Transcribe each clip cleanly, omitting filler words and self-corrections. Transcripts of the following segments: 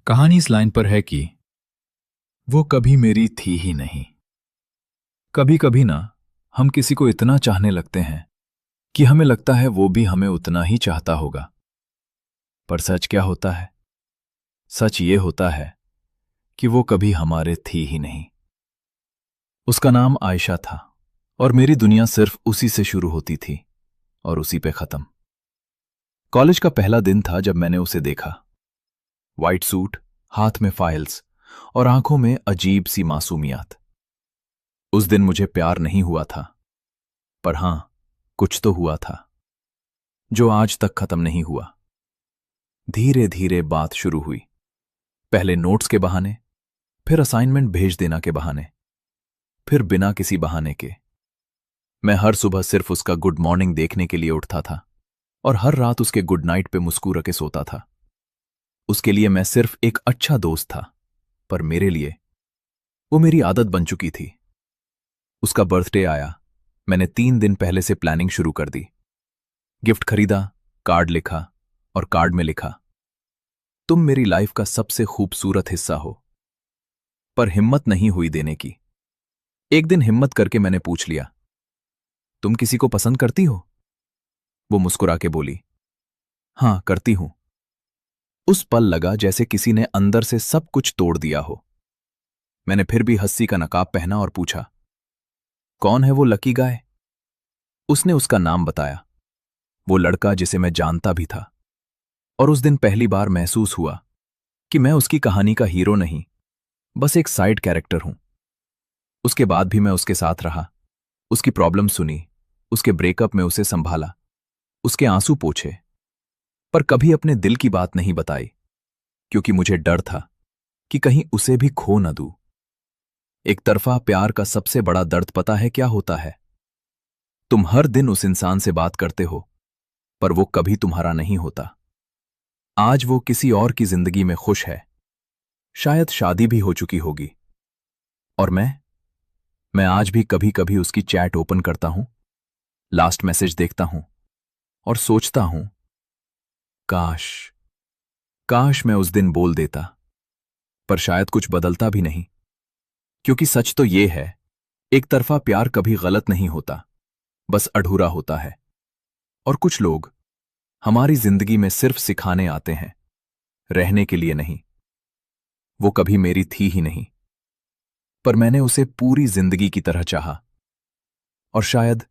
कहानी इस लाइन पर है कि वो कभी मेरी थी ही नहीं। कभी कभी ना, हम किसी को इतना चाहने लगते हैं कि हमें लगता है वो भी हमें उतना ही चाहता होगा। पर सच क्या होता है? सच ये होता है कि वो कभी हमारे थी ही नहीं। उसका नाम आयशा था और मेरी दुनिया सिर्फ उसी से शुरू होती थी और उसी पे खत्म। कॉलेज का पहला दिन था जब मैंने उसे देखा। वाइट सूट, हाथ में फाइल्स और आंखों में अजीब सी मासूमियत। उस दिन मुझे प्यार नहीं हुआ था, पर हां, कुछ तो हुआ था जो आज तक खत्म नहीं हुआ। धीरे धीरे बात शुरू हुई। पहले नोट्स के बहाने, फिर असाइनमेंट भेज देना के बहाने, फिर बिना किसी बहाने के। मैं हर सुबह सिर्फ उसका गुड मॉर्निंग देखने के लिए उठता था और हर रात उसके गुड नाइट पे मुस्कुरा के सोता था। उसके लिए मैं सिर्फ एक अच्छा दोस्त था, पर मेरे लिए वो मेरी आदत बन चुकी थी। उसका बर्थडे आया। मैंने 3 दिन पहले से प्लानिंग शुरू कर दी। गिफ्ट खरीदा, कार्ड लिखा और कार्ड में लिखा, तुम मेरी लाइफ का सबसे खूबसूरत हिस्सा हो। पर हिम्मत नहीं हुई देने की। एक दिन हिम्मत करके मैंने पूछ लिया, तुम किसी को पसंद करती हो? वो मुस्कुरा के बोली, हां, करती हूं। उस पल लगा जैसे किसी ने अंदर से सब कुछ तोड़ दिया हो। मैंने फिर भी हंसी का नकाब पहना और पूछा, कौन है वो लकी गाय? उसने उसका नाम बताया, वो लड़का जिसे मैं जानता भी था। और उस दिन पहली बार महसूस हुआ कि मैं उसकी कहानी का हीरो नहीं, बस एक साइड कैरेक्टर हूं। उसके बाद भी मैं उसके साथ रहा, उसकी प्रॉब्लम सुनी, उसके ब्रेकअप में उसे संभाला, उसके आंसू पोंछे, पर कभी अपने दिल की बात नहीं बताई, क्योंकि मुझे डर था कि कहीं उसे भी खो न दूं। एक तरफा प्यार का सबसे बड़ा दर्द पता है क्या होता है? तुम हर दिन उस इंसान से बात करते हो, पर वो कभी तुम्हारा नहीं होता। आज वो किसी और की जिंदगी में खुश है, शायद शादी भी हो चुकी होगी। और मैं आज भी कभी कभी उसकी चैट ओपन करता हूं, लास्ट मैसेज देखता हूं और सोचता हूं, काश काश मैं उस दिन बोल देता। पर शायद कुछ बदलता भी नहीं, क्योंकि सच तो ये है, एक तरफा प्यार कभी गलत नहीं होता, बस अधूरा होता है। और कुछ लोग हमारी जिंदगी में सिर्फ सिखाने आते हैं, रहने के लिए नहीं। वो कभी मेरी थी ही नहीं, पर मैंने उसे पूरी जिंदगी की तरह चाहा। और शायद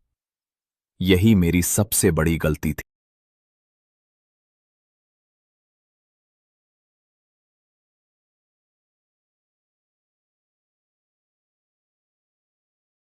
यही मेरी सबसे बड़ी गलती थी।